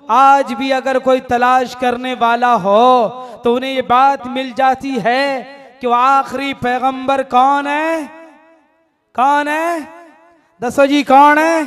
आज भी अगर कोई तलाश करने वाला हो तो उन्हें ये बात मिल जाती है कि वो आखिरी पैगंबर कौन है? कौन है? दसो जी कौन है?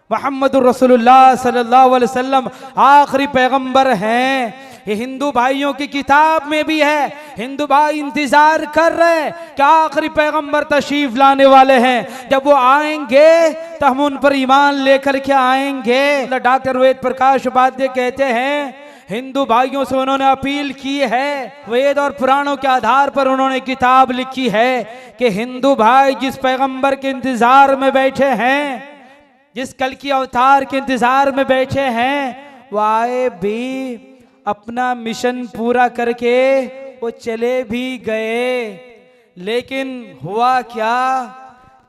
मुहम्मदुर रसूलुल्लाह सल्लल्लाहु अलैहि वसल्लम आखिरी पैगंबर हैं। ये हिंदू भाइयों की किताब में भी है। हिंदू भाई इंतजार कर रहे हैं कि आखिरी पैगंबर तशरीफ लाने वाले हैं। जब वो आएंगे तो हम उन पर ईमान लेकर के आएंगे। डॉक्टर वेद प्रकाश उपाध्याय कहते हैं हिंदू भाइयों से उन्होंने अपील की है, वेद और पुराणों के आधार पर उन्होंने किताब लिखी है कि हिंदू भाई जिस पैगंबर के इंतजार में बैठे हैं, जिस कल की अवतार के इंतजार में बैठे हैं, वो आए भी अपना मिशन पूरा करके वो चले भी गए। लेकिन हुआ क्या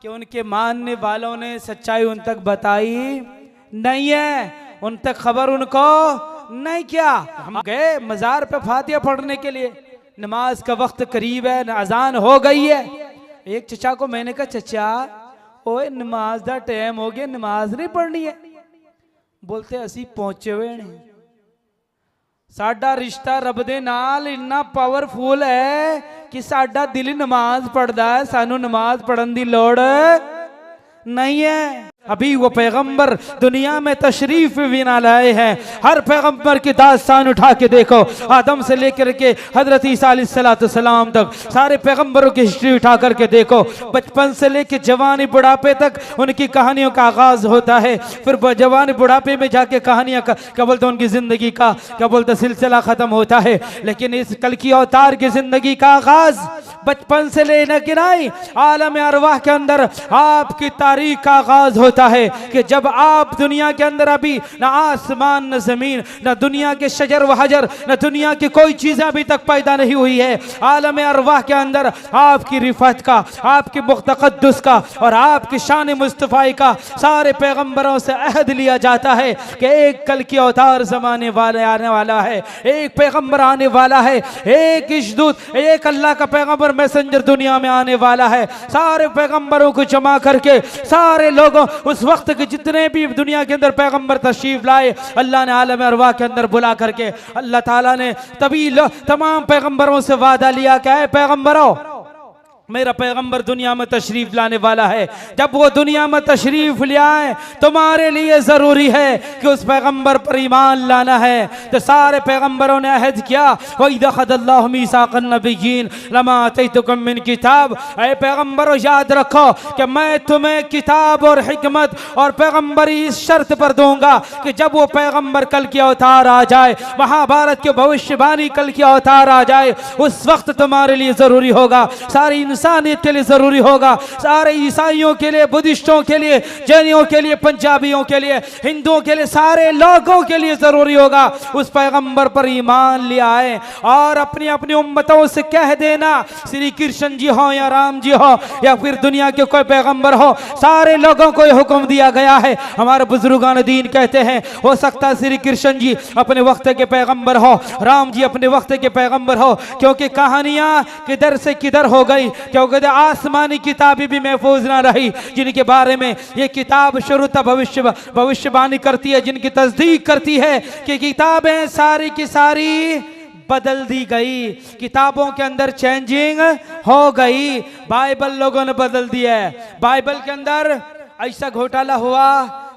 कि उनके मानने वालों ने सच्चाई उन तक बताई नहीं है, उन तक खबर उनको नहीं। क्या हम गए मजार पे फातिहा पढ़ने के लिए, नमाज का वक्त करीब है, अजान हो गई है। एक चचा को मैंने कहा चचा ओए नमाज का टाइम हो गया, नमाज नहीं पढ़नी है? बोलते असी पहुंचे हुए नहीं। साडा रिश्ता रब दे नाल इन्ना पावरफुल है कि साडा दिल नमाज पढ़दा है, सानू नमाज पढ़न दी लोड़ नहीं है। अभी वो पैगंबर दुनिया में तशरीफ भी ना लाए हैं। हर पैगंबर की दास्तान उठा के देखो, आदम से लेकर के हजरत ईसा अलैहिस्सलाम तक सारे पैगंबरों की हिस्ट्री उठा करके देखो। बचपन से लेकर जवानी बुढ़ापे तक उनकी कहानियों का आगाज होता है। फिर जवानी बुढ़ापे में जाके कहानियां क्या बोलते उनकी जिंदगी का क्या बोलते सिलसिला खत्म होता है। लेकिन इस कल की अवतार की जिंदगी का आगाज बचपन से लेना कि नहीं, आलम अरवाह के अंदर आपकी तारीख का आगाज होता है कि जब आप दुनिया के अंदर अभी ना आसमान न जमीन न दुनिया के शजर व हजर न दुनिया की कोई चीज अभी तक पैदा नहीं हुई है। आलम अरवाह के अंदर आपकी रिफत का, आपकी मुक़द्दस का और आपकी शान मुस्तफ़ाई का सारे पैगंबरों से अहद लिया जाता है कि एक कल की अवतार जमाने वाले आने वाला है, एक पैगंबर आने वाला है, एक इश्दूत, एक अल्लाह का पैगंबर मैसेंजर दुनिया में आने वाला है। सारे पैगंबरों को जमा करके सारे लोगों उस वक्त के जितने भी दुनिया के अंदर पैगंबर तशरीफ लाए, अल्लाह ने आलम अरवाह के अंदर बुला करके अल्लाह ताला ने तभी तमाम पैगंबरों से वादा लिया कि ऐ पैगंबरों मेरा पैगंबर दुनिया में तशरीफ लाने वाला है। जब वो दुनिया में तशरीफ ले आए तुम्हारे लिए जरूरी है कि उस पैगंबर पर ईमान लाना है। तो सारे पैगंबरों ने अहद किया वइदअखदल्लाहु मीसाक़न नबिय्यीन लमा आतैतुकुम मिन किताब, ऐ पैगंबरों याद रखो कि मैं तुम्हें किताब और हिकमत और पैगंबरी इस शर्त पर दूंगा कि जब वो पैगंबर कल की अवतार आ जाए, महाभारत के भविष्यवाणी कल की अवतार आ जाए, उस वक्त तुम्हारे लिए जरूरी होगा, सारी इंसानियत के लिए जरूरी होगा, सारे ईसाइयों के लिए, बुद्धिस्टों के लिए, जैनियों के लिए, पंजाबियों के लिए, हिंदुओं के लिए, सारे लोगों के लिए जरूरी होगा उस पैगंबर पर ईमान ले आए। और अपनी अपनी उम्मतों से कह देना, श्री कृष्ण जी हो या राम जी हो या फिर दुनिया के कोई पैगंबर हो, सारे लोगों को यह हुक्म दिया गया है। हमारे बुजुर्गान दीन कहते हैं हो सकता है श्री कृष्ण जी अपने वक्त के पैगंबर हो, राम जी अपने वक्त के पैगंबर हो, क्योंकि कहानियां किधर से किधर हो गई, क्योंकि आसमानी किताबें भी महफूज ना रही जिनके बारे में ये किताब शुरू भविष्यवाणी करती है, जिनकी तस्दीक करती है कि किताबें सारी की सारी बदल दी गई, किताबों के अंदर चेंजिंग हो गई। बाइबल लोगों ने बदल दिया है। बाइबल के अंदर ऐसा घोटाला हुआ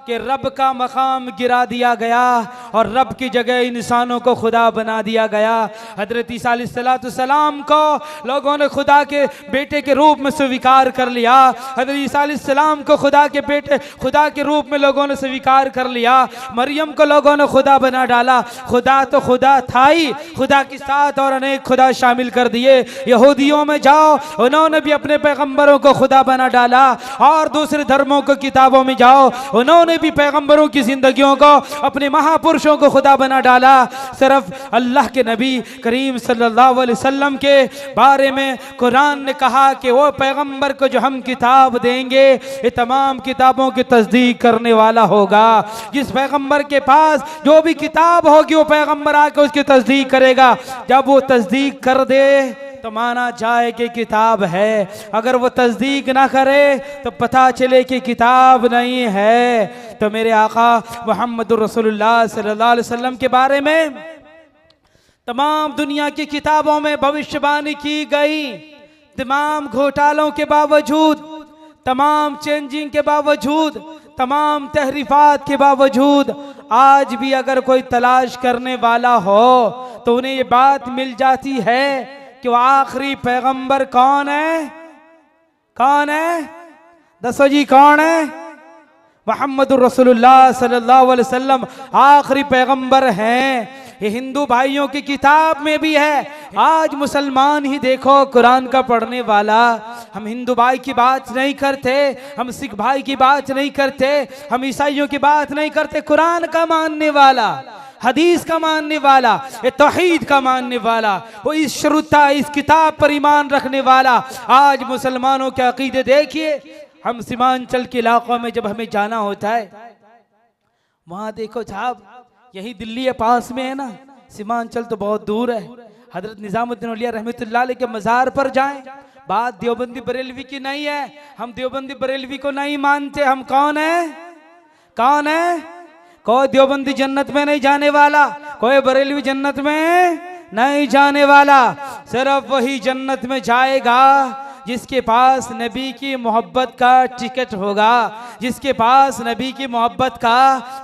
कि रब का मकाम गिरा दिया गया और रब की जगह इंसानों को खुदा बना दिया गया। हजरत ईसा अलैहिस्सलाम को लोगों ने खुदा के बेटे के रूप में स्वीकार कर लिया। हजरत ईसा अलैहिस्सलाम को खुदा के बेटे, खुदा के रूप में लोगों ने स्वीकार कर लिया। मरियम को लोगों ने खुदा बना डाला। खुदा तो खुदा था ही, खुदा के साथ और अनेक खुदा शामिल कर दिए। यहूदियों में जाओ, उन्होंने भी अपने पैगंबरों को खुदा बना डाला, और दूसरे धर्मों को किताबों में जाओ, उन्होंने भी पैगंबरों की जिंदगियों को, अपने महापुरुषों को खुदा बना डाला। सिर्फ अल्लाह के नबी करीम सल्लल्लाहु अलैहि वसल्लम के बारे में कुरान ने कहा कि वो पैगंबर को जो हम किताब देंगे ये तमाम किताबों की तस्दीक करने वाला होगा। जिस पैगंबर के पास जो भी किताब होगी वो पैगंबर आके उसकी तस्दीक करेगा। जब वो तस्दीक कर दे तो माना जाए कि किताब है, अगर वो तस्दीक ना करे तो पता चले कि किताब नहीं है। तो मेरे आका मुहम्मदुर रसूलुल्लाह सल्लल्लाहु अलैहि वसल्लम के बारे में तमाम दुनिया की किताबों में भविष्यवाणी की गई। तमाम घोटालों के बावजूद, तमाम चेंजिंग के बावजूद, तमाम तहरीफात के बावजूद आज भी अगर कोई तलाश करने वाला हो तो उन्हें ये बात मिल जाती है कि वो आखिरी पैगंबर कौन है? कौन है? दसो जी कौन है? मुहम्मदुर रसूलुल्लाह सल्लल्लाहु अलैहि वसल्लम आखिरी पैगंबर हैं। ये हिंदू भाइयों की किताब में भी है। आज मुसलमान ही देखो कुरान का पढ़ने वाला, हम हिंदू भाई की बात नहीं करते, हम सिख भाई की बात नहीं करते, हम ईसाइयों की बात नहीं करते, कुरान का मानने वाला, हदीस का मानने वाला, ये तौहीद का मानने वाला, वो इस श्रुता इस किताब पर ईमान रखने वाला। आज मुसलमानों के अकीदे देखिए। हम सीमांचल के इलाकों में जब हमें जाना होता है, वहां देखो साहब, यही दिल्ली के पास में है ना, सीमांचल तो बहुत दूर है। हजरत निजामुद्दीन औलिया रहमतुल्लाह अलैह के मज़ार पर जाएं। बात देवबंदी बरेलवी की नहीं है, हम देवबंदी बरेलवी को नहीं मानते। हम कौन है? कौन है? कोई देवबंदी जन्नत में नहीं जाने वाला, कोई बरेलवी जन्नत में नहीं जाने वाला। सिर्फ वही जन्नत में जाएगा जिसके पास नबी की मोहब्बत का टिकट होगा, जिसके पास नबी की मोहब्बत का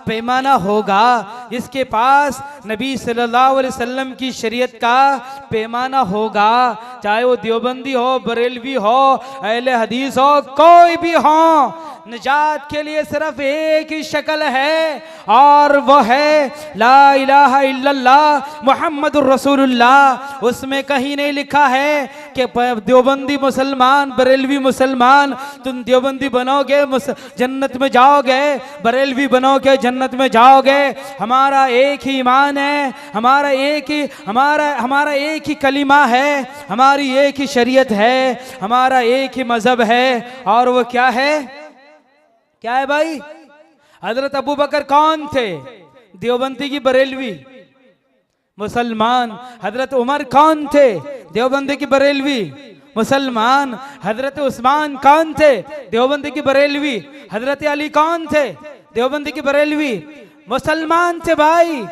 पैमाना होगा, जिसके पास नबी सल्लल्लाहु अलैहि वसल्लम की शरीयत का पैमाना होगा। चाहे वो देवबंदी हो, बरेलवी हो, अहले हदीस हो, कोई भी हो, निजात के लिए सिर्फ एक ही शक्ल है और वो है ला इलाहा इल्लल्लाह मुहम्मदुर रसूलुल्लाह। उसमें कहीं नहीं लिखा है कि देवबंदी मुसलमान, बरेलवी मुसलमान, तुम देवबंदी बनोगे जन्नत में जाओगे, बरेलवी बनोगे जन्नत में जाओगे। हमारा एक ही ईमान है, हमारा एक ही कलिमा है, हमारी एक ही शरीयत है, हमारा एक ही मजहब है। और वो क्या है? क्या है भाई? हजरत अबू बकर कौन थे? देवबंदी की बरेलवी मुसलमान। हजरत उमर कौन थे? देवबंदी की बरेलवी मुसलमान। हजरत उस्मान कौन थे? देवबंदी की बरेलवी। हजरत अली कौन थे? देवबंदी की बरेलवी मुसलमान थे भाई।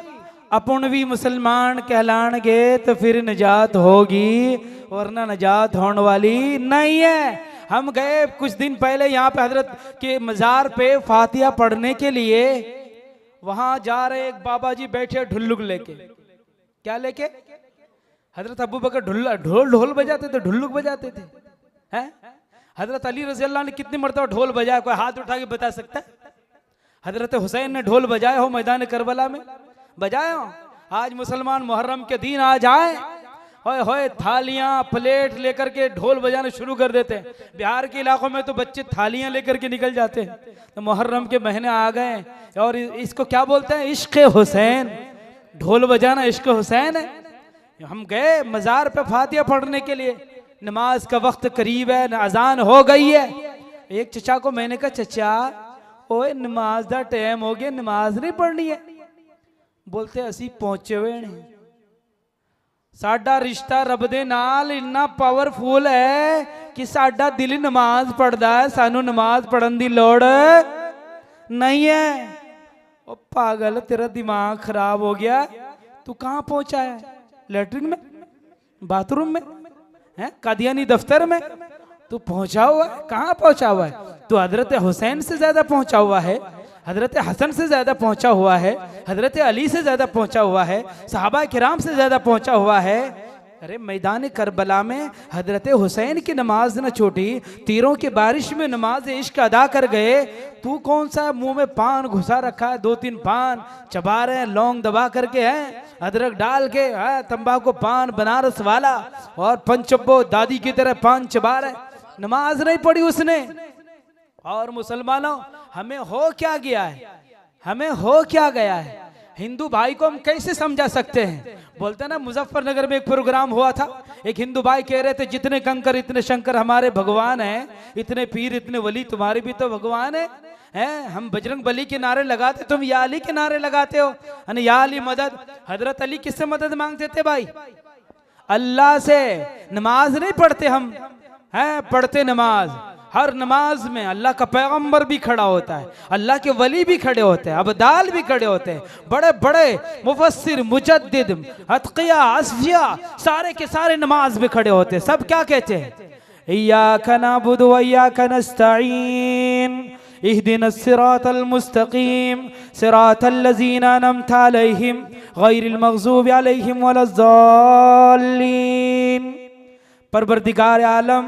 अपन भी मुसलमान कहलाएंगे तो फिर निजात होगी, वरना निजात होने वाली नहीं है। हम गए कुछ दिन पहले यहाँ पे हजरत के मज़ार पे फातिहा पढ़ने के लिए, वहां जा रहे एक बाबा जी बैठे ढुल्लुक लेके। क्या लेके? हजरत अबू बकर ढोल बजाते थे, ढुल्लुक बजाते थे। हैं? हजरत अली रज़ी अल्लाह ने कितनी मरतबा ढोल बजाया? कोई हाथ उठा के बता सकता है? हजरत हुसैन ने ढोल बजाया हो मैदान करबला में? बजाया हो? आज मुसलमान मुहर्रम के दिन आ जाए, होए होए थालियां प्लेट लेकर के ढोल बजाने शुरू कर देते हैं। बिहार के इलाकों में तो बच्चे थालियां लेकर के निकल जाते हैं। तो मुहर्रम के महीने आ गए और इसको क्या बोलते हैं? इश्क हुसैन। ढोल बजाना इश्क हुसैन है। हम गए मज़ार पे फातिहा पढ़ने के लिए, नमाज का वक्त करीब है, अजान हो गई है। एक चचा को मैंने कहा, चचा ओए नमाज का टाइम हो गया, नमाज नहीं पढ़नी है? बोलते असी पहुंचे हुए नहीं। साडा रिश्ता रब दे नाल इन्ना पावरफुल है कि साडा दिल नमाज पढ़दा है, सानू नमाज पढ़न दी लोड़ नहीं है। ओ पागल, तेरा दिमाग खराब हो गया। तू कहाँ पहुंचा है? लेटरिन में, बाथरूम में, हैं? कादियानी दफ्तर में तू पहुंचा हुआ है? कहाँ पहुंचा हुआ है? तू हजरत हुसैन से ज्यादा पहुंचा हुआ है, हजरत हसन से ज्यादा पहुंचा हुआ है, हजरत अली से ज्यादा पहुंचा हुआ है, सहाबा किराम से ज्यादा पहुंचा हुआ है। अरे मैदान करबला में हजरत हुसैन की नमाज न छोटी, तीरों की बारिश में नमाज इश्क अदा कर गए। तू कौन सा मुंह में पान घुसा रखा है, 2-3 पान चबा रहे हैं, लौंग दबा करके हैं, अदरक डाल के, तंबाकू पान बनारस वाला, और पंचब्बो दादी की तरह पान चबा रहे। नमाज नहीं पढ़ी उसने। और मुसलमानों, हमें हो क्या गया है? हमें हो क्या गया है? हिंदू भाई को हम कैसे समझा सकते हैं? बोलते ना, मुजफ्फरनगर में एक प्रोग्राम हुआ था, एक हिंदू भाई कह रहे थे जितने कंकर इतने शंकर हमारे भगवान हैं, इतने पीर इतने वली तुम्हारे भी तो भगवान हैं। हम बजरंग बली के नारे लगाते, तुम या अली के नारे लगाते हो, या अली मदद। हजरत अली किससे मदद मांगते थे भाई? अल्लाह से नमाज नहीं पढ़ते हम, हैं पढ़ते नमाज। हर नमाज में अल्लाह का पैगंबर भी खड़ा होता है, अल्लाह के वली भी खड़े होते हैं, अबदाल भी खड़े होते हैं, बड़े बड़े मुफस्सिर, मुजद्दिद, अतकिया, असफिया सारे के सारे नमाज में खड़े होते हैं। सब क्या कहते हैं? इय्याका नअबुदु व इय्याका नस्तईन इहदिनस सिरातल मुस्तकीम सिरातल लज़ीना अनअमता अलैहिम गैरिल मग़ज़ूबि अलैहिम वलज़्ज़ाल्लीन। परवरदिगार आलम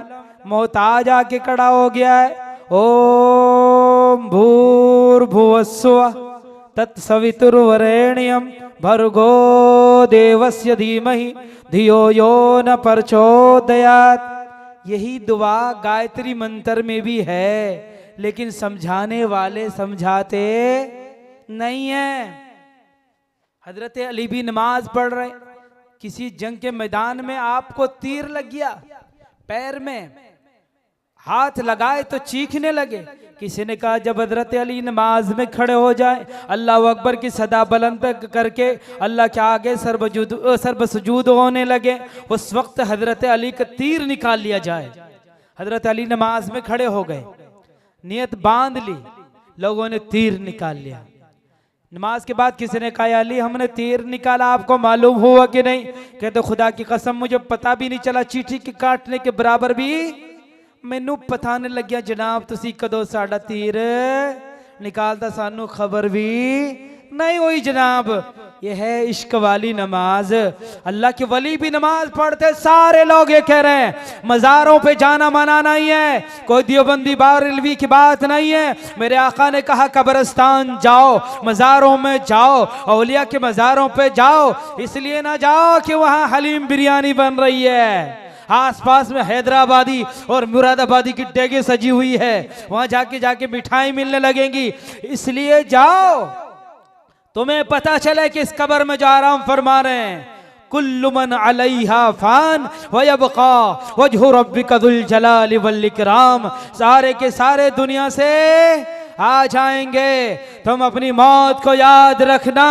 मोहताज आके खड़ा हो गया है। ओम भूर्भुवस्सुवः तत्सवितुर्वरेण्यं भर्गो देवस्य धीमहि धियो यो न प्रचोदयात्। यही दुआ गायत्री मंत्र में भी है, लेकिन समझाने वाले समझाते नहीं है। हजरत अली भी नमाज पढ़ रहे, किसी जंग के मैदान में आपको तीर लग गया, पैर में हाथ लगाए तो चीखने लगे। किसी ने कहा जब हजरत अली नमाज में खड़े हो जाए, अल्लाह अकबर की सदा बुलंद करके अल्लाह के आगे सर्व सुजूद होने लगे, उस वक्त हजरत अली का तीर निकाल लिया जाए। हजरत अली नमाज में खड़े हो गए, नियत बांध ली, लोगों ने तीर निकाल लिया। नमाज के बाद किसी ने कहा अली हमने तीर निकाला, आपको मालूम हुआ कि नहीं? कहते खुदा की कसम मुझे पता भी नहीं चला, चींटी के काटने के बराबर भी मैनू पता नहीं लग्या जनाब तुसी कदों साडा तीर निकालता, सानू खबर भी नहीं हुई जनाब। ये है इश्क वाली नमाज। अल्लाह के वली भी नमाज पढ़ते, सारे लोग ये कह रहे हैं मज़ारों पे जाना मना नहीं है, कोई देवबंदी बारिलवी की बात नहीं है। मेरे आका ने कहा कब्रिस्तान जाओ, मज़ारों में जाओ, औलिया के मज़ारों पे जाओ, इसलिए ना जाओ कि वहाँ हलीम बिरयानी बन रही है, आसपास में हैदराबादी और मुरादाबादी की डेगे सजी हुई है, वहां जाके मिठाई मिलने लगेंगी। इसलिए जाओ, तुम्हें पता चले कि इस कब्र में जो आराम फरमा रहे हैं, कुल्लु मन अलैहा फान व यबका वजहु रब्बिका जुल जलाली वल इकराम। सारे के सारे दुनिया से आ जाएंगे। तुम अपनी मौत को याद रखना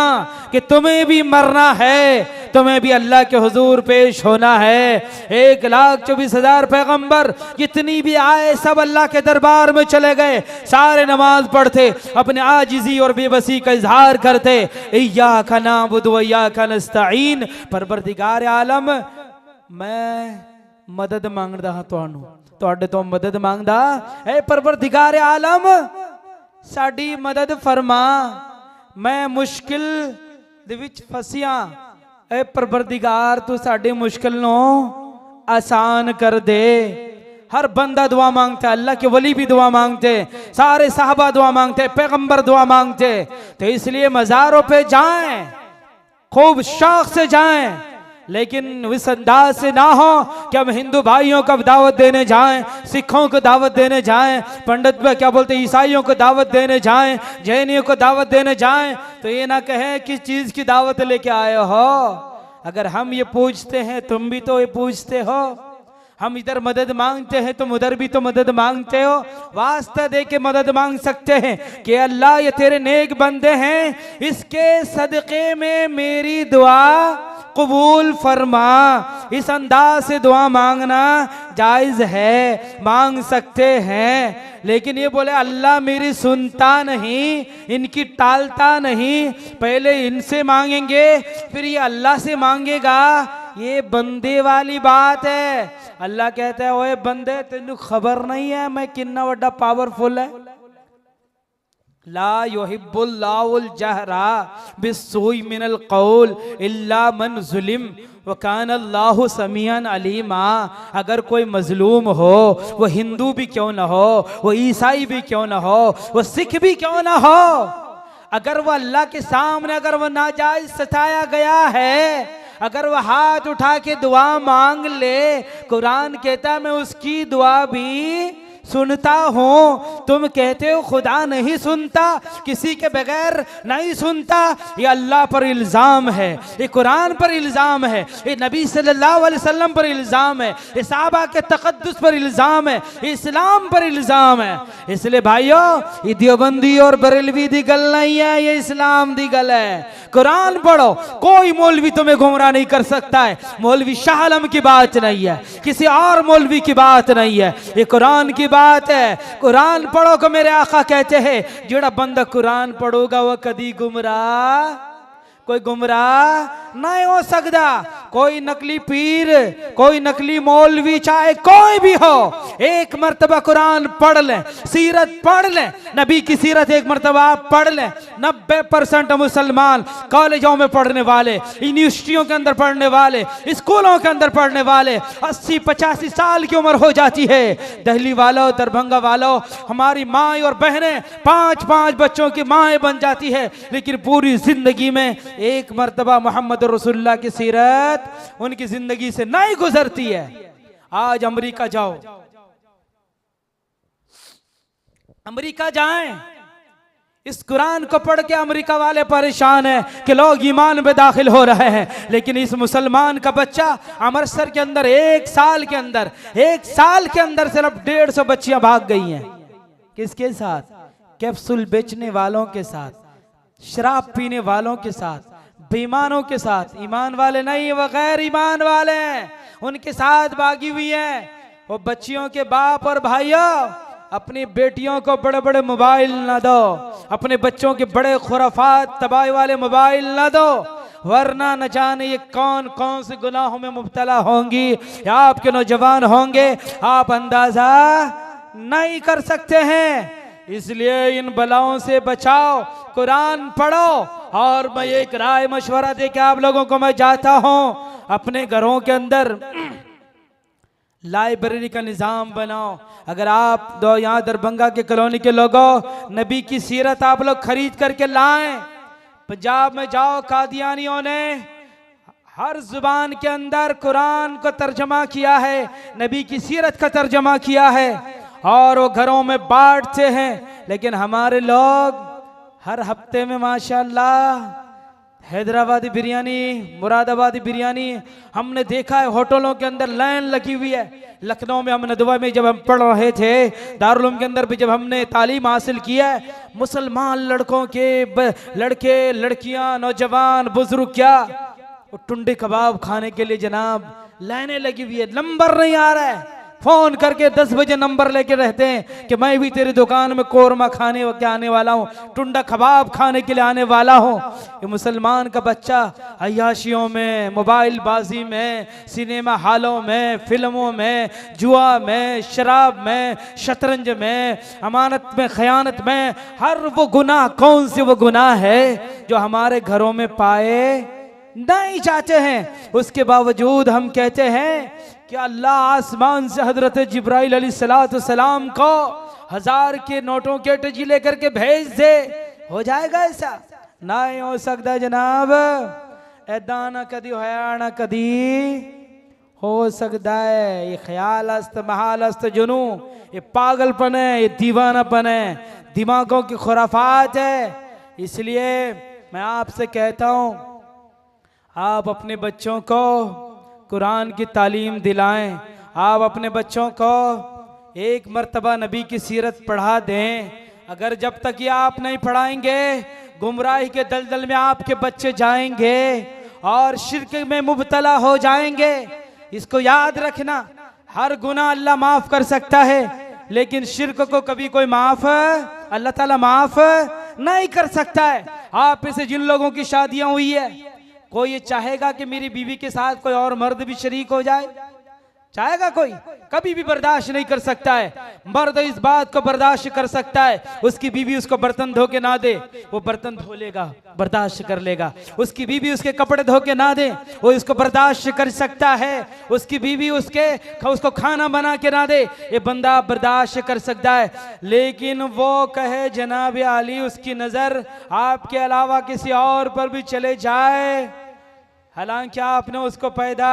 कि तुम्हें भी मरना है, तुम्हें भी अल्लाह के हुजूर पेश होना है। 1,24,000 पैगंबर जितनी भी आए सब अल्लाह के दरबार में चले गए, सारे नमाज पढ़ते, अपने आजिज़ी और बेबसी का इजहार करते। इय्याका नअबुदु व इय्याका नस्तईन। परवरदिगार आलम मैं मदद मांगदा हां तुहाडे तो मदद मांगदा। ए परवरदिगार आलम साडी मदद फरमा, मैं मुश्किल दे विच फसिया। ए परवरदिगार तू साडी मुश्किल नो आसान कर दे। हर बंदा दुआ मांगता है, अल्लाह के वली भी दुआ मांगते, सारे साहबा दुआ मांगते, पैगंबर दुआ मांगते। तो इसलिए मज़ारों पे जाएं, खूब शौक से जाएं, लेकिन इस अंदाज से ना हो कि हम हिंदू भाइयों को दावत देने जाएं, सिखों को दावत देने जाएं, पंडित में क्या बोलते ईसाइयों को दावत देने जाएं, जैनियों को दावत देने जाएं, तो ये ना कहें किस चीज की दावत लेके आए हो। अगर हम ये पूछते हैं, तुम भी तो ये पूछते हो, हम इधर मदद मांगते हैं तुम उधर भी तो मदद मांगते हो। वास्ता दे के मदद मांग सकते हैं कि अल्लाह ये तेरे नेक बंदे हैं, इसके सदक़े में मेरी दुआ कबूल फरमा। इस अंदाज से दुआ मांगना जायज़ है, मांग सकते हैं। लेकिन ये बोले अल्लाह मेरी सुनता नहीं, इनकी टालता नहीं, पहले इनसे मांगेंगे फिर ये अल्लाह से मांगेगा, ये बंदे वाली बात है। अल्लाह कहता है ओए बंदे तेनू खबर नहीं है मैं कितना बड़ा पावरफुल है। ला युहिब्बुल्लाहुल जहरा बिस्सुई मिनल कौल इल्ला मन जुलिम व काना अल्लाहु समीअन अलीमा। अगर कोई मजलूम हो, वो हिंदू भी क्यों ना हो, वो ईसाई भी क्यों ना हो, वो सिख भी क्यों ना हो, अगर वो अल्लाह के सामने अगर वो नाजायज सताया गया है, अगर वह हाथ उठा के दुआ मांग ले, कुरान कहता है मैं उसकी दुआ भी सुनता हूं। तुम कहते हो खुदा नहीं सुनता, किसी के बगैर नहीं सुनता। ये अल्लाह पर इल्ज़ाम है, ये कुरान पर इल्ज़ाम है, ये नबी सल्लल्लाहु अलैहि वसल्लम पर इल्ज़ाम है, ये सहाबा के तक़द्दुस पर इल्ज़ाम है, ये इस्लाम पर इल्ज़ाम है। इसलिए भाइयों, ये देवबंदी और बरेलवी दी गल नहीं है, ये इस्लाम दी गल है। कुरान पढ़ो, कोई मौलवी तुम्हें गुमराह नहीं कर सकता है। मौलवी शाह आलम की बात नहीं है, किसी और मौलवी की बात नहीं है, ये कुरान की बात है। कुरान पढ़ो को मेरे आका कहते हैं, जेड़ा बंदा कुरान पढ़ोगा वह कदी गुमराह, कोई गुमराह नहीं हो सकता। कोई नकली पीर, कोई नकली मौलवी, चाहे कोई भी हो, एक मर्तबा कुरान पढ़ ले, सीरत पढ़ ले, नबी की सीरत एक मर्तबा पढ़ ले। 90% मुसलमान कॉलेजों में पढ़ने वाले, यूनिवर्सिटियों के अंदर पढ़ने वाले, स्कूलों के अंदर पढ़ने वाले 80-85 साल की उम्र हो जाती है। दिल्ली वालों, दरभंगा वालों, हमारी माँ और बहनें 5-5 बच्चों की माएँ बन जाती है, लेकिन पूरी जिंदगी में एक मर्तबा मोहम्मद रसूलुल्लाह की सीरत उनकी जिंदगी से नहीं गुजरती है। आज अमेरिका जाओ, अमेरिका जाएं, इस कुरान को पढ़ के अमेरिका वाले परेशान हैं कि लोग ईमान में दाखिल हो रहे हैं, लेकिन इस मुसलमान का बच्चा अमृतसर के अंदर एक साल के अंदर सिर्फ 150 बच्चियां भाग गई हैं। किसके साथ? कैप्सूल बेचने वालों के साथ, शराब पीने वालों के साथ, बेईमानों के साथ। ईमान वाले नहीं, वह गैर ईमान वाले हैं, उनके साथ भागी हुई हैं। वो बच्चियों के बाप और भाइयों, अपनी बेटियों को बड़े बड़े मोबाइल ना दो, अपने बच्चों के बड़े खुराफात तबाही वाले मोबाइल ना दो, वरना न जाने ये कौन कौन से गुनाहों में मुब्तला होंगी या आपके नौजवान होंगे, आप अंदाजा नहीं कर सकते हैं। इसलिए इन बलाओं से बचाओ, कुरान पढ़ो। और मैं एक राय मशवरा दे के आप लोगों को मैं जाता हूं, अपने घरों के अंदर लाइब्रेरी का निज़ाम बनाओ। अगर आप यहाँ दरभंगा के कॉलोनी के लोगों, नबी की सीरत आप लोग खरीद करके लाएं। पंजाब में जाओ, कादियानियों ने हर जुबान के अंदर कुरान को तर्जमा किया है, नबी की सीरत का तर्जमा किया है और वो घरों में बांटते हैं। लेकिन हमारे लोग हर हफ्ते में माशाल्लाह हैदराबादी बिरयानी, मुरादाबादी बिरयानी, हमने देखा है होटलों के अंदर लाइन लगी हुई है। लखनऊ में, हम नदवा में जब हम पढ़ रहे थे, दारुल के अंदर भी जब हमने तालीम हासिल किया है, मुसलमान लड़कों के लड़के लड़कियां, नौजवान बुजुर्ग, क्या वो टुंडे कबाब खाने के लिए जनाब लाइनें लगी हुई है। नंबर नहीं आ रहा है, फोन करके 10 बजे नंबर लेके रहते हैं कि मैं भी तेरी दुकान में कोरमा खाने के आने वाला हूँ, टुंडा कबाब खाने के लिए आने वाला हूँ। ये मुसलमान का बच्चा अय्याशियों में, मोबाइल बाजी में, सिनेमा हॉलों में, फिल्मों में, जुआ में, शराब में, शतरंज में, अमानत में, खयानत में, हर वो गुनाह, कौन से वो गुनाह है जो हमारे घरों में पाए नहीं जाते हैं। उसके बावजूद हम कहते हैं कि अल्लाह आसमान से हजरत जिब्राइल अलैहिस्सलाम को 1000 के नोटों के टजी लेकर के भेज दे, हो जाएगा? ऐसा नहीं हो सकता जनाब। ऐदा ना कदी होया ना कदी हो सकता है। ये ख्याल अस्त, महाल अस्त, जुनू, ये पागलपन है, ये दीवानापन है, दिमागों की खुराफात है। इसलिए मैं आपसे कहता हूँ, आप अपने बच्चों को कुरान की तालीम दिलाएं। आप अपने बच्चों को एक मर्तबा नबी की सीरत पढ़ा दें। अगर जब तक ये आप नहीं पढ़ाएंगे, गुमराही के दलदल में आपके बच्चे जाएंगे और शिर्क में मुब्तला हो जाएंगे। इसको याद रखना, हर गुनाह अल्लाह माफ कर सकता है, लेकिन शिर्क को कभी कोई माफ अल्लाह ताला माफ नहीं कर सकता है। आप में से जिन लोगों की शादियां हुई है, कोई ये चाहेगा कि मेरी बीवी के साथ कोई और मर्द भी शरीक हो जाए? चाहेगा कोई? कभी भी बर्दाश्त नहीं कर सकता है। मर्द इस बात को बर्दाश्त कर सकता है, उसकी बीवी उसको बर्तन धो के ना दे, वो बर्तन धो लेगा, बर्दाश्त कर लेगा। उसकी बीवी उसके कपड़े धो के ना दे, वो इसको बर्दाश्त कर सकता है। उसकी बीवी उसको खाना बना के ना दे, ये बंदा बर्दाश्त कर सकता है। लेकिन वो कहे जनाब आली, उसकी नजर आपके अलावा किसी और पर भी चले जाए, हालांकि आपने उसको पैदा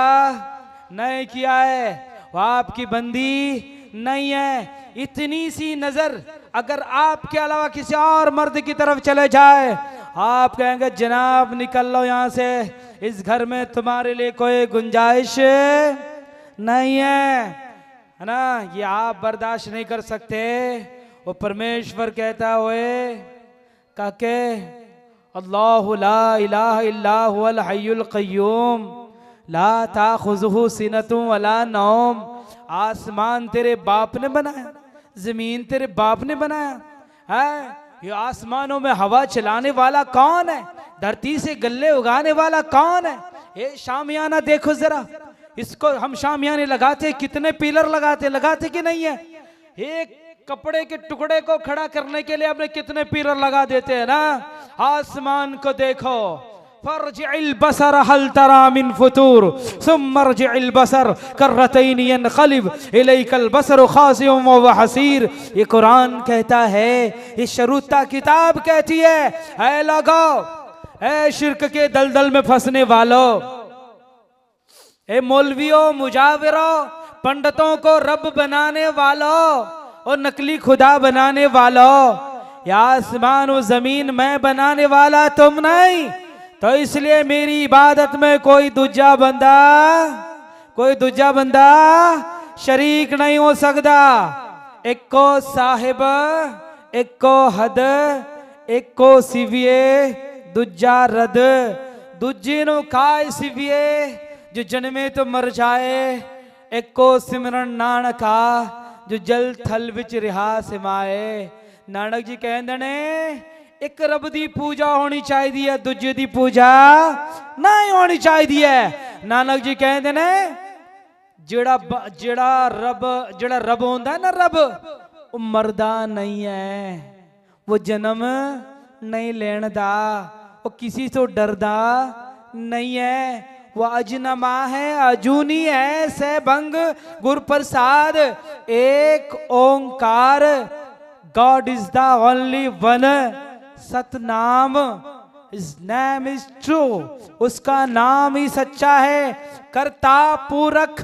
नहीं किया है, वो आपकी बंदी नहीं है। इतनी सी नजर अगर आपके अलावा किसी और मर्द की तरफ चले जाए, आप कहेंगे जनाब निकल लो यहां से, इस घर में तुम्हारे लिए कोई गुंजाइश नहीं है ना। ये आप बर्दाश्त नहीं कर सकते। वो परमेश्वर कहता हुए काके अल्लाहु ला इलाहा इल्ला हुवल हय्युल क़य्यूम ला ताख़ुज़ुहु सिनतुन वला नौम। आसमान तेरे बाप ने बनाया, जमीन तेरे बाप ने बनाया है। ये आसमानों में हवा चलाने वाला कौन है? धरती से गल्ले उगाने वाला कौन है? ये शामियाना देखो जरा, इसको हम शामियाने लगाते, कितने पिलर लगाते कि नहीं है? एक कपड़े के टुकड़े को खड़ा करने के लिए आपने कितने पिलर लगा देते हैं ना। आसमान को देखो, फर्जिल बसर हल तरा मिन फुतूर सुम्मर्जिल बसर कर्रतैन यनक़लिब इलैकल बसर खासिउम व हसीर। ये कुरान कहता है, ये शरूता किताब कहती है, ऐ लोगो, ऐ शिर्क के दलदल में फंसने वालों, ऐ मौलवियों, मुजाविरों, पंडितों को रब बनाने वालों और नकली खुदा बनाने वालों, या आसमान और जमीन मैं बनाने वाला तुम नहीं, तो इसलिए मेरी इबादत में कोई दूजा बंदा शरीक नहीं हो सकता। एक को साहिब, एक को हद, एक को सिविये, दूजा रद, दूजे नु काय सिविये जो जन्मे तो मर जाए, एक को सिमरन नानका जो जल थल विच रिहा सिमाए। नानक जी कहंदे ने एक रब दी पूजा होनी चाहिए, दूजे दी पूजा नहीं होनी चाहिए। नानक जी कहंदे ने जेड़ा रब होंदा है ना, रब वो मरदा नहीं है, वो जन्म नहीं लेन दा, वो किसी से डरदा नहीं है, वो अजनमा है, अजूनी है, सहभंग गुरु प्रसाद, एक ओंकार, God is the only one, सतनाम, His name is true, उसका नाम ही सच्चा है, कर्ता पूरक,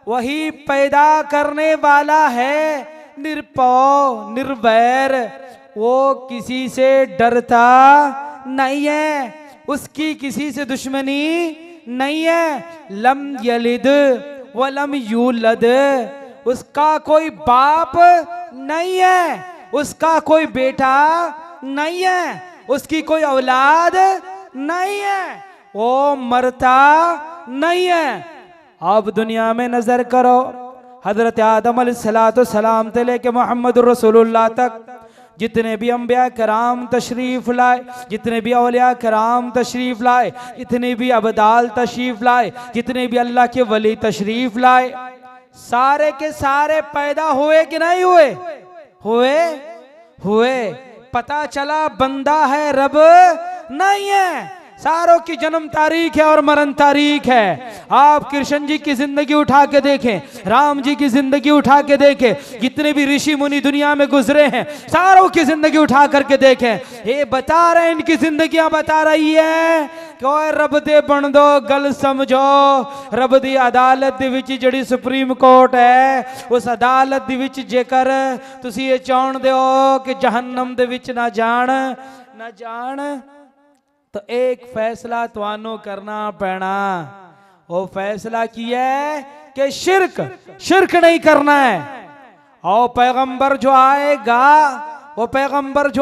वही पैदा करने वाला है, निरपौ निर्वैर, वो किसी से डरता नहीं है, उसकी किसी से दुश्मनी नहीं है। लम यलिद वलम यूलद, उसका कोई बाप नहीं है, उसका कोई बेटा नहीं है, उसकी कोई औलाद नहीं है, वो मरता नहीं है। अब दुनिया में नजर करो, हजरत आदम अलैहिस्सलाम से लेके मोहम्मद रसूलुल्लाह तक जितने भी अंबिया कराम तशरीफ लाए, जितने भी औलिया कराम तशरीफ लाए, जितने भी अबदाल तशरीफ लाए, जितने भी अल्लाह के वली तशरीफ लाए, सारे के सारे पैदा हुए कि नहीं हुए? पता चला बंदा है, रब नहीं है। सारों की जन्म तारीख है और मरण तारीख है। आप कृष्ण जी की जिंदगी उठा के देखें, राम जी की जिंदगी उठा के देखें, जितने भी ऋषि मुनि दुनिया में गुजरे हैं सारों की जिंदगी उठा करके देखें। ये बता रहे हैं, इनकी जिंदगियां बता रही है कि रब दे बन दो गल समझो, रब दी अदालत दे विच जिहड़ी सुप्रीम कोर्ट है, उस अदालत दे विच जेकर तुसी ये चाहंदे हो कि जहन्नम दे विच ना जान तो एक फैसला तुहानू करना पैना। वो फैसला किया है कि शिरक नहीं करना है। और पैगंबर जो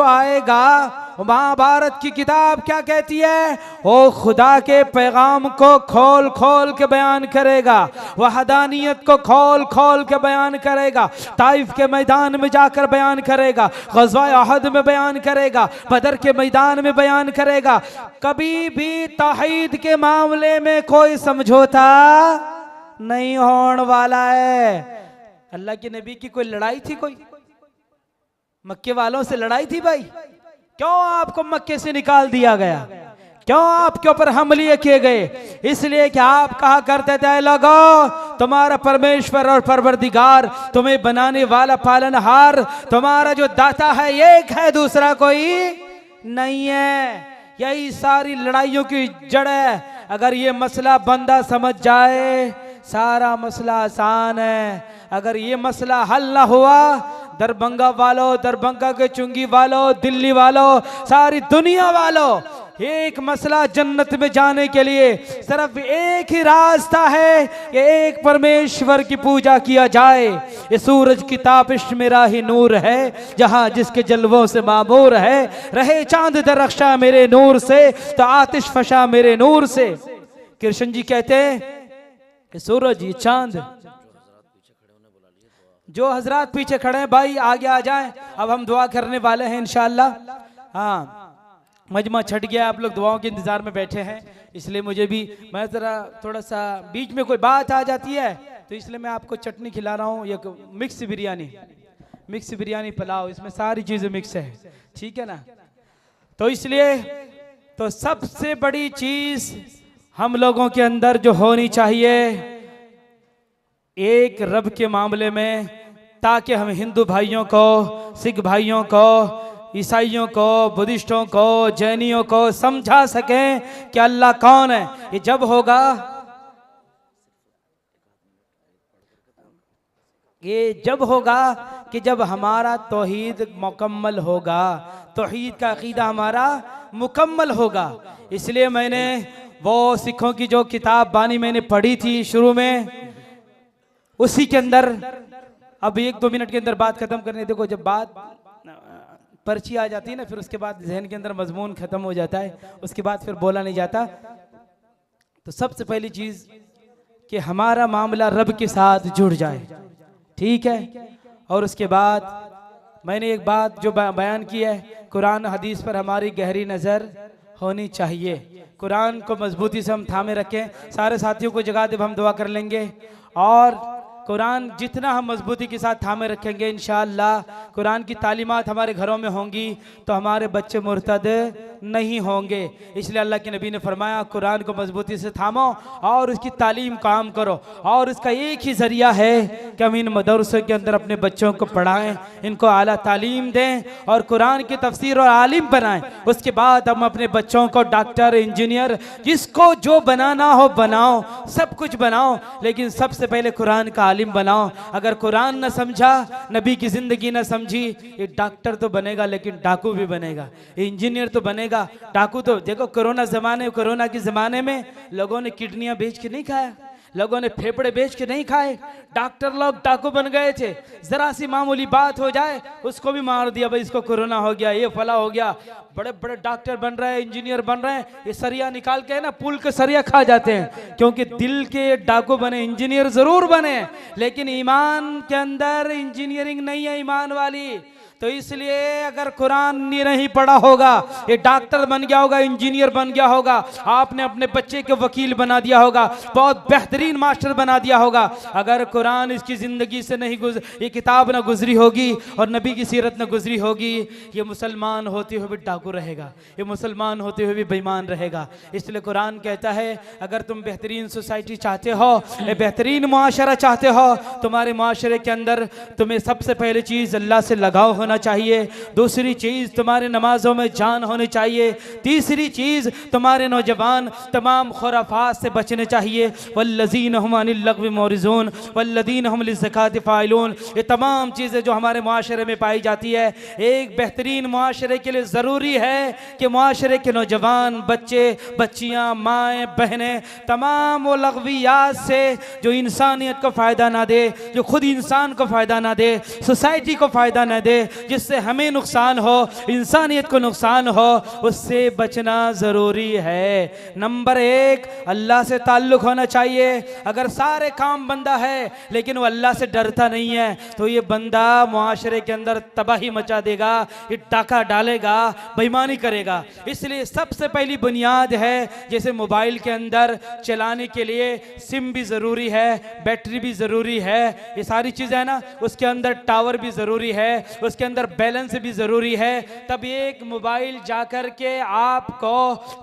आएगा महाभारत की किताब क्या कहती है? वो खुदा के पैगाम को खोल खोल के बयान करेगा, वहदानियत को खोल खोल के बयान करेगा, ताइफ के मैदान में जाकर बयान करेगा, ग़ज़वा अहद में बयान करेगा, बदर के मैदान में बयान करेगा। कभी भी तौहीद के मामले में कोई समझौता नहीं होने वाला है। अल्लाह के नबी की कोई लड़ाई थी? कोई मक्के वालों से लड़ाई थी? भाई क्यों आपको मक्के से निकाल दिया गया? क्यों आपके ऊपर हमले किए गए? इसलिए कि आप कहा करते थे लोगों, तुम्हारा परमेश्वर और परवरदिगार, तुम्हें बनाने वाला पालनहार, तुम्हारा जो दाता है एक है, दूसरा कोई नहीं है। यही सारी लड़ाइयों की जड़ है। अगर ये मसला बंदा समझ जाए सारा मसला आसान है। अगर ये मसला हल ना हुआ, दरभंगा वालों, दरभंगा के चुंगी वालों, दिल्ली वालों, सारी दुनिया वालों, एक मसला जन्नत में जाने के लिए सिर्फ एक ही रास्ता है कि एक परमेश्वर की पूजा किया जाए। ये सूरज की तापिश मेरा ही नूर है, जहां जिसके जलवों से मामूर है। रहे चांद दरख्शा मेरे नूर से, तो आतिश फशा मेरे नूर से। कृष्ण जी कहते हैं कि सूरज, ये चांद, जो हजरात पीछे खड़े हैं भाई आगे आ जाएं, अब हम दुआ करने वाले हैं इंशाअल्लाह। हाँ, मजमा छट गया, आप लोग दुआओं के इंतजार में बैठे हैं, इसलिए मुझे भी, मैं ज़रा थोड़ा सा बीच में कोई बात आ जाती है तो इसलिए मैं आपको चटनी खिला रहा हूँ। ये मिक्स बिरयानी पुलाव, इसमें सारी चीज़ें मिक्स है, ठीक है ना। तो इसलिए तो सबसे बड़ी चीज़ हम लोगों के अंदर जो होनी चाहिए एक रब के मामले में, ताकि हम हिंदू भाइयों को, सिख भाइयों को, ईसाइयों को, बुद्धिस्टों को, जैनियों को समझा सकें कि अल्लाह कौन है। ये जब होगा, ये जब होगा कि जब हमारा तौहीद मुकम्मल होगा, तौहीद का अकीदा हमारा मुकम्मल होगा। इसलिए मैंने वो सिखों की जो किताब बानी मैंने पढ़ी थी शुरू में, उसी के अंदर, अब 1-2 मिनट के अंदर बात खत्म करने, देखो जब बात पर्ची आ जाती है ना, फिर उसके बाद जहन के अंदर मजमून खत्म हो जाता है, उसके बाद फिर बोला नहीं जाता। तो सबसे पहली चीज कि हमारा मामला रब के साथ जुड़ जाए, ठीक है। और उसके बाद मैंने एक बात जो बयान की है, कुरान हदीस पर हमारी गहरी नज़र होनी चाहिए। कुरान को मजबूती से हम थामे रखें। सारे साथियों को जगा दे, हम दुआ कर लेंगे। और कुरान जितना हम मजबूती के साथ थामे रखेंगे, इंशाअल्लाह कुरान की तालीमात हमारे घरों में होंगी तो हमारे बच्चे मुर्तद नहीं होंगे। इसलिए अल्लाह के नबी ने फरमाया, कुरान को मजबूती से थामो और उसकी तालीम काम करो। और इसका एक ही ज़रिया है कि हम इन मदरसों के अंदर अपने बच्चों को पढ़ाएं, इनको आला तालीम दें और कुरान की तफसीर और आलिम बनाएं। उसके बाद हम अपने बच्चों को डॉक्टर, इंजीनियर, जिसको जो बनाना हो बनाओ, सब कुछ बनाओ, लेकिन सबसे पहले कुरान का आलिम बनाओ। अगर कुरान न समझा, नबी की ज़िंदगी न समझी, ये डॉक्टर तो बनेगा लेकिन डाकू भी बनेगा, इंजीनियर तो बनेगा, डाकू तो। देखो कोरोना के ज़माने में लोगों ने किडनियां बेच के नहीं खाया, लोगों ने फेफड़े बेच के नहीं खाए, डॉक्टर लोग डाकू बन गए थे। जरा सी मामूली बात हो जाए उसको भी मार दिया, भाई इसको कोरोना हो गया, ये फला हो गया। बड़े बड़े डॉक्टर बन रहे हैं, इंजीनियर बन रहे हैं, ये सरिया निकाल के ना पुल के सरिया खा जाते हैं, क्योंकि दिल के डाकू बने। इंजीनियर जरूर बने लेकिन ईमान के अंदर इंजीनियरिंग नहीं है, ईमान वाली। तो इसलिए अगर कुरान नहीं पढ़ा होगा, ये डॉक्टर बन गया होगा, इंजीनियर बन गया होगा, आपने अपने बच्चे के वकील बना दिया होगा, बहुत बेहतरीन मास्टर बना दिया होगा। अगर कुरान इसकी ज़िंदगी से नहीं ये किताब ना गुजरी होगी और नबी की सीरत ना गुजरी होगी, ये मुसलमान होते हुए भी डाकू रहेगा, ये मुसलमान होते हुए भी बेईमान रहेगा। इसलिए कुरान कहता है, अगर तुम बेहतरीन सोसाइटी चाहते हो, बेहतरीन मुआशरा चाहते हो, तुम्हारे मुआशरे के अंदर तुम्हें सबसे पहली चीज़ अल्लाह से लगाव होना चाहिए। दूसरी चीज तुम्हारे नमाजों में जान होनी चाहिए। तीसरी चीज तुम्हारे नौजवान तमाम खुराफात से बचने चाहिए। वल्लज़ीन हुम अनिल लग़्वी मुअरिज़ून वल्लज़ीन हुम लिज़्ज़काति फ़ाइलून। ये तमाम चीज़ें जो हमारे मुआशरे में पाई जाती है, एक बेहतरीन मुआशरे के लिए ज़रूरी है कि मुआशरे के नौजवान, बच्चे, बच्चियाँ, माएँ, बहनें, तमाम वो लग़वियात से जो इंसानियत को फ़ायदा ना दे, जो खुद इंसान को फ़ायदा ना दे, सोसाइटी को फ़ायदा ना दे, जिससे हमें नुकसान हो, इंसानियत को नुकसान हो, उससे बचना ज़रूरी है। नंबर 1, अल्लाह से ताल्लुक़ होना चाहिए। अगर सारे काम बंदा है लेकिन वो अल्लाह से डरता नहीं है तो ये बंदा मुआशरे के अंदर तबाही मचा देगा, ये डाका डालेगा, बेईमानी करेगा। इसलिए सबसे पहली बुनियाद है, जैसे मोबाइल के अंदर चलाने के लिए सिम भी ज़रूरी है, बैटरी भी ज़रूरी है, ये सारी चीज़ें है ना, उसके अंदर टावर भी ज़रूरी है, उसके अंदर बैलेंस भी ज़रूरी है। तब एक मोबाइल जाकर के आपको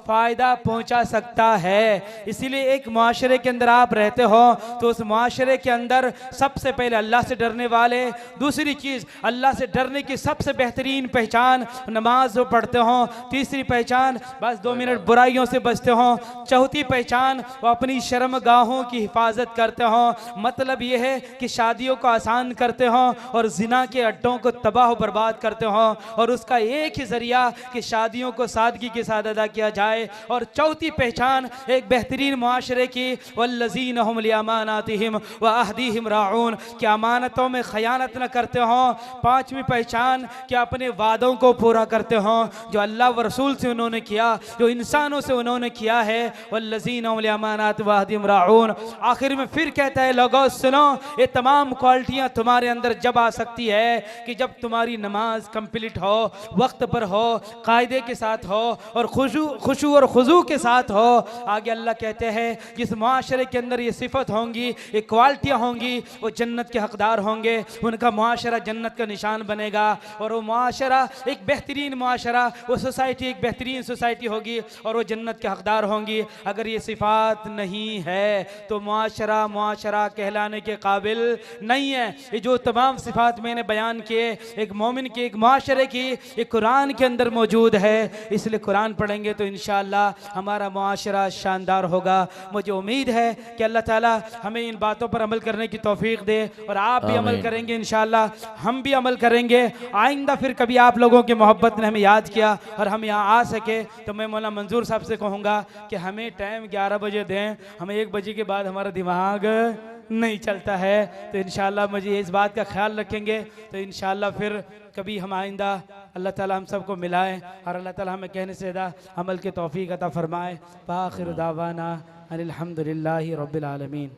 फ़ायदा पहुंचा सकता है। इसीलिए एक माशरे के अंदर आप रहते हो तो उस माशरे के अंदर सबसे पहले अल्लाह से डरने वाले, दूसरी चीज़ अल्लाह से डरने की सबसे बेहतरीन पहचान नमाज पढ़ते हो, तीसरी पहचान बस 2 मिनट बुराइयों से बचते हो, चौथी पहचान वो अपनी शर्मगाहों की हिफाजत करते हो। मतलब ये है कि शादियों को आसान करते हो और जिना के अड्डों को तबाह बर्बाद करते हो, और उसका एक ही जरिया कि शादियों को सादगी के साथ अदा किया जाए। और चौथी पहचान एक बेहतरीन मुआशरे की, वल्लज़ीन हुम लिअमानातिहिम व अहदीहिम राऊन, कि अमानतों में खयानत न करते हो। पांचवी पहचान कि अपने वादों को पूरा करते हो जो अल्लाह व रसूल से उन्होंने किया, जो इंसानों से उन्होंने किया है। वल्लज़ीन हुम लिअमानातिहिम व अहदीहिम राऊन। आखिर में फिर कहता है लोगों सुनो, ये तमाम क्वालिटियां तुम्हारे अंदर जब आ सकती है कि जब तुम्हारी नमाज कंप्लीट हो, वक्त पर हो, कायदे के साथ हो और खुशू और खुजू के साथ हो। आगे अल्लाह कहते हैं जिस मुआशरे के अंदर ये सिफत होंगी, ये क्वालिटियां होंगी, वो जन्नत के हकदार होंगे, उनका मुआशरा जन्नत का निशान बनेगा। और वो मुआशरा एक बेहतरीन मुआशरा, वो सोसाइटी एक बेहतरीन सोसाइटी होगी और वो जन्नत के हकदार होंगी। अगर ये सिफात नहीं है तो मुआशरा कहलाने के काबिल नहीं है। ये जो तमाम सिफात मैंने बयान किए एक मोमिन की, एक मुआशरे की, ये कुरान के अंदर मौजूद है। इसलिए कुरान पढ़ेंगे तो इंशाअल्लाह हमारा मुआशरा शानदार होगा। मुझे उम्मीद है कि अल्लाह ताला हमें इन बातों पर अमल करने की तौफीक दे और आप भी अमल करेंगे इंशाअल्लाह, हम भी अमल करेंगे। आइंदा फिर कभी आप लोगों की मोहब्बत ने हमें याद किया और हम यहाँ आ सके तो मैं मौलाना मंजूर साहब से कहूँगा कि हमें टाइम 11 बजे दें, हमें 1 बजे के बाद हमारा दिमाग नहीं चलता है। तो इंशाअल्लाह मुझे इस बात का ख्याल रखेंगे। तो इंशाअल्लाह फिर कभी हम आइंदा अल्लाह ताला हम सबको मिलाए और अल्लाह ताला हमें कहने से ज़्यादा अमल के तौफीक अता फरमाए। आखिर दावाना अनिल हम्दुलिल्लाहि रब्बिल आलमीन।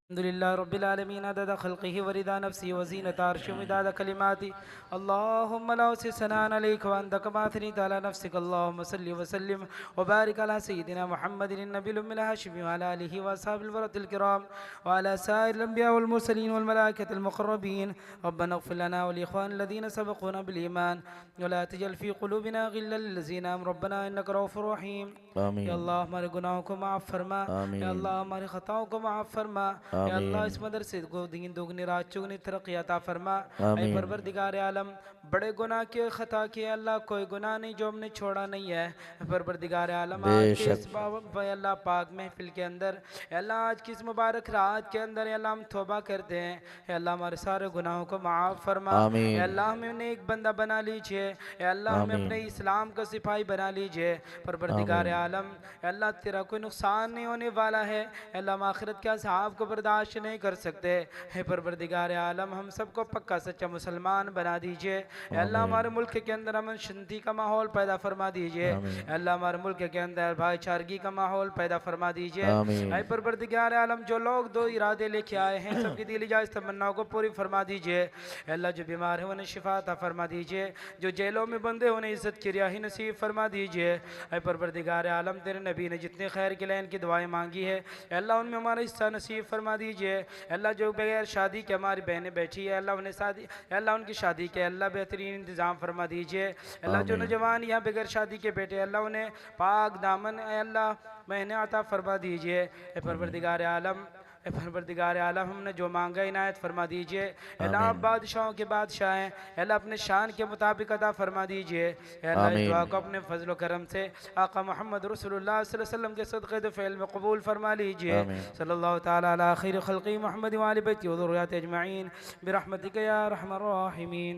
अल्हम्दुलिल्लाह रब्बिल आलमीन अदद खल्क़िही व रिदा नफ्सी व ज़ीनत अर्शिही व मिदाद कलिमाती। अल्लाहुम्मा ला उहसी सनाअन अलैका व अंता कमा अथनीत अला नफ्सिका। अल्लाहुम्मा सल्लि व सल्लिम व बारिक अला सय्यिदिना मुहम्मदिन नबिय्यिल उम्मिल हाशिमी व अला आलिहि व अस्हाबिल वरदिल किराम व अला साइरिल अंबिया वल मुरसलीन वल मलाइकतिल मुक़र्रबीन। रब्बना इग़फिर लना व लिइख़वानिना अल्लज़ीना सबक़ूना बिल ईमान व ला तजअल फ़ी क़ुलूबिना ग़िल्लन लिल्लज़ीना आमनु रब्बना इन्नका रऊफ़ुर रहीम। या अल्लाह हमारे गुनाहों को माफ़ फरमा, या अल्लाह हमारी ख़ताओं को माफ़ फरमा, या अल्लाह इस मदरसे को दीन दुगनी रात चुगनी तरक्की अता फरमा। ऐ परवरदिगार आलम बड़े गुनाह किए, खता किए, अल्लाह कोई गुनाह नहीं जो हमने छोड़ा नहीं है। परवरदिगार आलम आज के इस अल्लाह पाक महफिल के अंदर, अल्लाह आज की इस मुबारक रात के अंदर अल्लाह हम तौबा करते हैं। अल्लाह हमारे सारे गुनाहों को माफ़ फरमा। अल्लाह हमें उन्हें एक बंदा बना लीजिए। अल्लाह हमें अपने इस्लाम का सिपाही बना लीजिए। परवरदिगार आलम अल्लाह तेरा कोई नुकसान नहीं होने वाला है। अल्लाह हम आखिरत के अज़ाब को बर्दाश्त नहीं कर सकते। है परवरदिगार आलम हम सबको पक्का सच्चा मुसलमान बना दीजिए। अल्लाह हमारे मुल्क के अंदर अमन शांति का माहौल पैदा फरमा दीजिए। अल्लाह हमारे मुल्क के अंदर भाईचारगी का माहौल पैदा फरमा दीजिए। है परवरदिगार आलम जो लोग दो इरादे लेके आए हैं सबकी दिली जायज़ तमन्नाओं को पूरी फरमा दीजिए। अल्लाह जो बीमार है उन्हें शिफा अता फरमा दीजिए, जो जेलों में बंदे उन्हें इज्जत की रिहाई नसीब फरमा दीजिए। है परवरदिगार आलम तेरे नबी ने जितने खैर के लिए इनकी दुआएं मांगी है अल्लाह उनमें हमारा हिस्सा नसीब फरमा दीजिए। अल्लाह जो बगैर शादी के हमारी बहनें बैठी है अल्लाह उन्हें शादी, अल्लाह उनकी शादी के अल्लाह बेहतरीन इंतज़ाम फरमा दीजिए। अल्लाह जो नौजवान यहाँ बगैर शादी के बेटे अल्लाह उन्हें पाक दामन अल्लाह महीने अता फरमा दीजिए। परवरदिगार आलम, परवरदिगार आलम हमने जो मांगा इनायत फरमा दीजिए। अल्लाह बादशाहों के बादशाह हैं, अल्लाह अपने शान के मुताबिक अता फरमा दीजिए। अल्लाह इस दुआ को अपने फजल करम से आका मोहम्मद रसूलुल्लाह सल्लल्लाहु अलैहि वसल्लम के सदक़े द फ़ैल में कबूल फरमा लीजिए। सल्लल्लाहु तआला अला खैर खल्क़ी मुहम्मद व आलि बैति व ज़ुर्रिय्यति अजमईन बिरहमतिका या अरहमर राहिमीन।